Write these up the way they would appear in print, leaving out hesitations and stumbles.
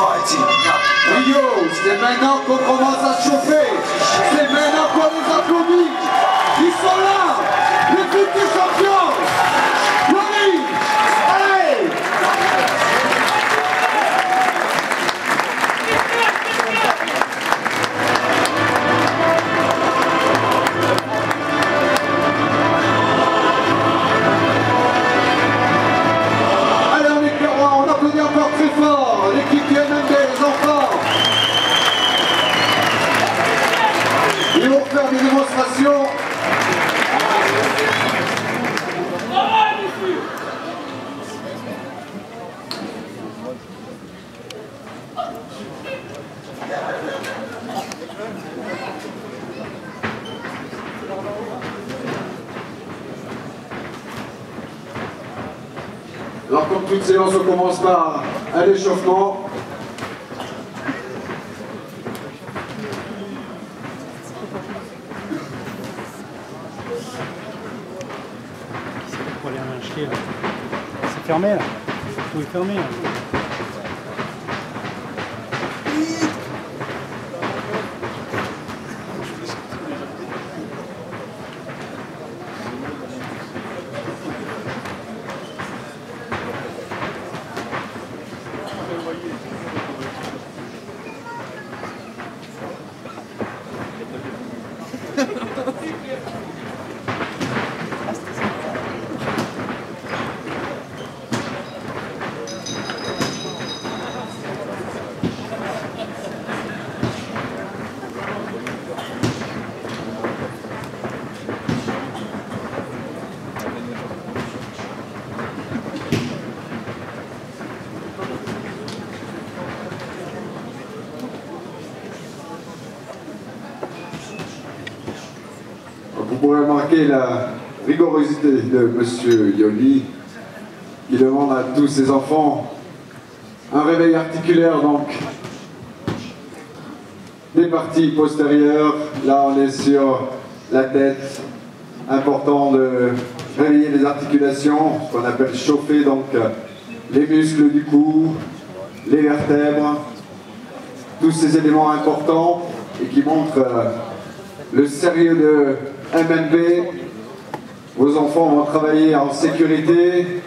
Rio, c'est maintenant qu'on commence à chauffer. C'est maintenant qu'on les applaudit. Ils sont là, les futurs champions. Yoli, allez. Allez, on est clairement, on applaudit encore très fort. L'équipe du MMB, les enfants. Ils vont faire des démonstrations. Alors comme toute séance, on commence par un échauffement. Pour aller en chier, là. C'est fermé là. Tout est fermé là. Vous pourrez remarquer la rigorosité de M. Yoli qui demande à tous ses enfants un réveil articulaire, donc des parties postérieures. Là on est sur la tête, important de réveiller les articulations, ce qu'on appelle chauffer donc les muscles du cou, les vertèbres, tous ces éléments importants et qui montrent le sérieux de MMB. Vos enfants vont travailler en sécurité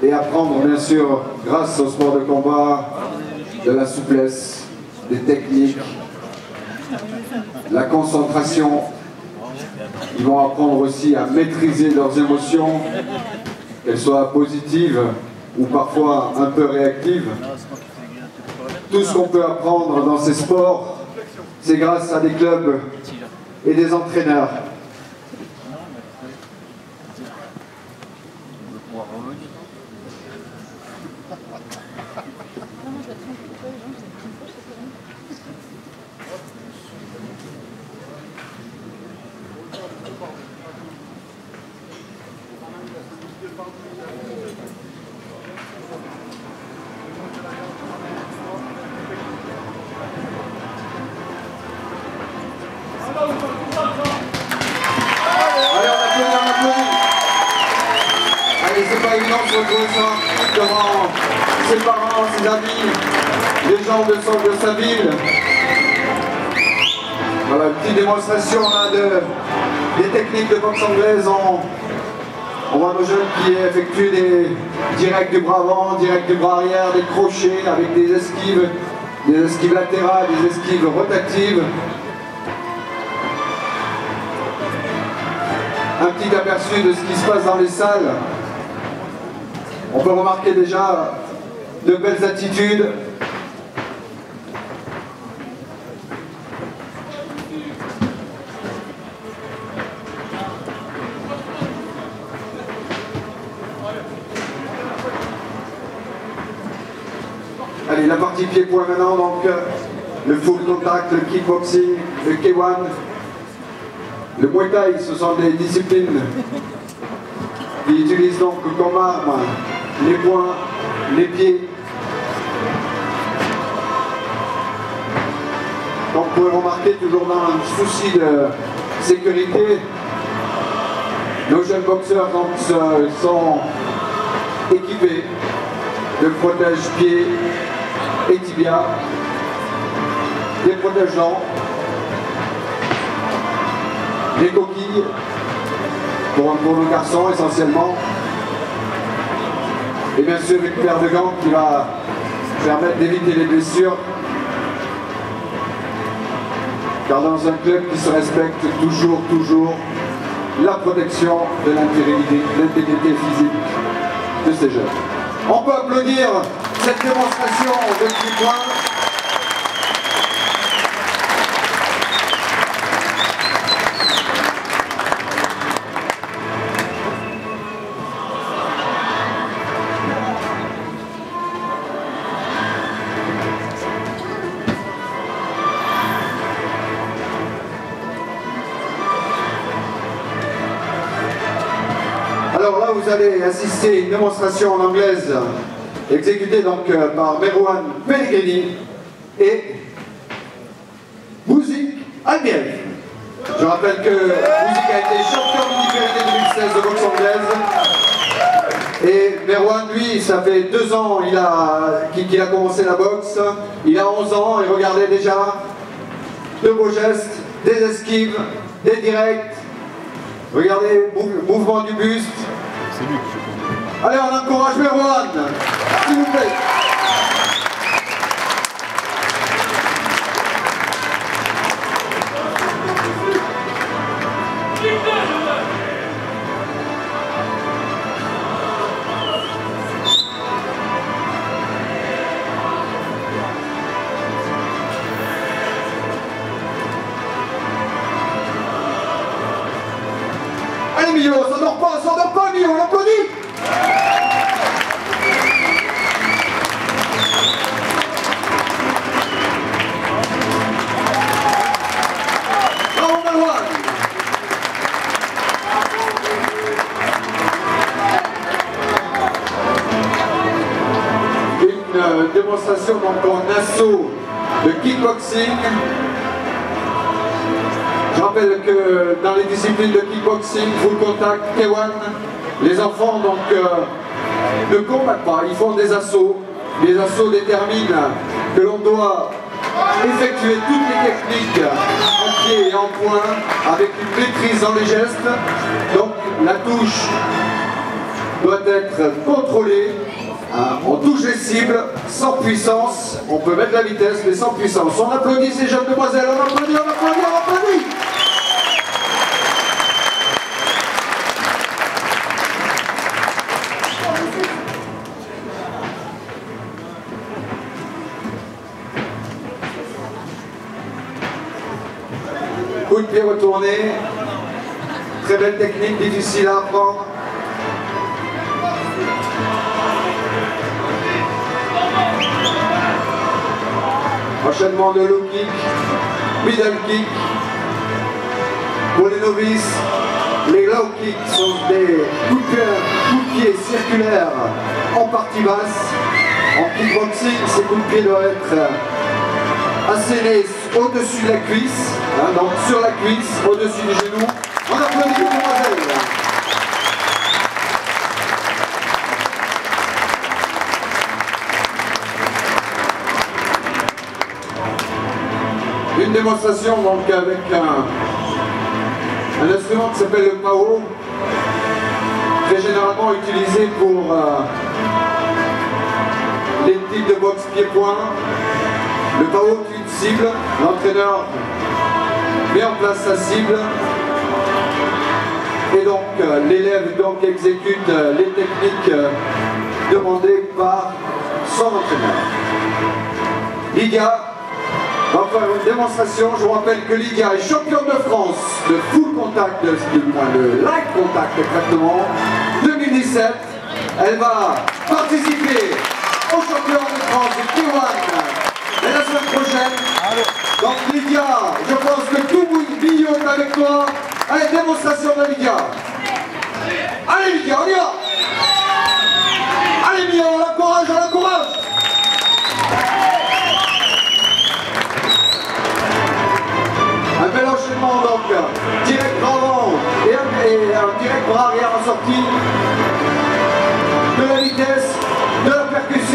et apprendre bien sûr, grâce au sport de combat, de la souplesse, des techniques, la concentration. Ils vont apprendre aussi à maîtriser leurs émotions, qu'elles soient positives ou parfois un peu réactives. Tout ce qu'on peut apprendre dans ces sports, c'est grâce à des clubs et des entraîneurs. Pas évident de se retrouver ça devant ses parents, ses amis, les gens de sa ville. Voilà, une petite démonstration là, des techniques de boxe anglaise. On voit nos jeunes qui effectuent des directs du bras avant, directs du bras arrière, des crochets avec des esquives latérales, des esquives rotatives. Un petit aperçu de ce qui se passe dans les salles. On peut remarquer déjà de belles attitudes. Allez, la partie pied-point maintenant, donc le full contact, le kickboxing, le K1, le Muay Thai, ce sont des disciplines qui utilisent donc comme arme les poings, les pieds. Donc vous pouvez remarquer, toujours dans un souci de sécurité, nos jeunes boxeurs donc, sont équipés de protège-pieds et tibia, des protège-dents, des coquilles pour nos garçons essentiellement, et bien sûr une paire de gants qui va permettre d'éviter les blessures, car dans un club qui se respecte toujours la protection de l'intégrité physique de ces jeunes. On peut applaudir cette démonstration de petits points. Alors là, vous allez assister à une démonstration en anglaise exécutée donc par Merwan Pellegrini et Bouzik Albiev. Je rappelle que Bouzik a été champion du 2016 de boxe anglaise. Et Merwan, lui, ça fait 2 ans qu'il a commencé la boxe. Il a 11 ans et regardez déjà de beaux gestes, des esquives, des directs. Regardez, mouvement du buste. C'est lui que je comprends. Allez, on encourage Merwan, s'il vous plaît. Allez Mio, ça dort pas Mio, on l'applaudit. Bravo Merwan. Une démonstration donc en assaut de kickboxing. Je rappelle que dans les disciplines de kickboxing, full contact, K1, les enfants donc, ne combattent pas, ils font des assauts. Les assauts déterminent que l'on doit effectuer toutes les techniques en pied et en poing avec une maîtrise dans les gestes. Donc la touche doit être contrôlée. On touche les cibles sans puissance. On peut mettre la vitesse mais sans puissance. On applaudit ces jeunes demoiselles, on applaudit, on applaudit, on applaudit. Coup de pied retourné, très belle technique, difficile à apprendre. Enchaînement de low kick, middle kick. Pour les novices, les low kicks sont des coups de pied circulaires en partie basse. En kickboxing, ces coups de pied doivent être assénés au-dessus de la cuisse, donc sur la cuisse, au-dessus du genou. On applaudit les demoiselles. Une démonstration donc avec un instrument qui s'appelle le PAO, très généralement utilisé pour les types de boxe pied-point. Le PAO est une cible, l'entraîneur met en place sa cible et donc l'élève donc exécute les techniques demandées par son entraîneur. Lydia va faire une démonstration. Je vous rappelle que Lydia est championne de France de full contact, de light contact exactement, 2017. Elle va participer au championnat de France de K1 la semaine prochaine. Donc Lydia, je pense que tout Mio est avec toi. Allez, démonstration de Lydia. Allez Lydia, on y va. Allez Mio, on l'encourage, on l'encourage. Un bel enchaînement donc, direct bras avant et un direct bras arrière en sortie, de la vitesse, de la percussion.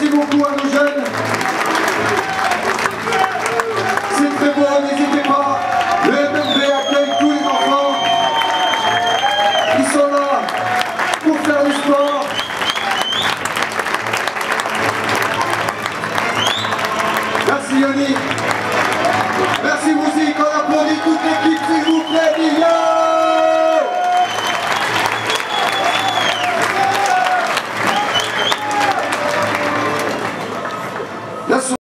beaucoup à nos jeunes.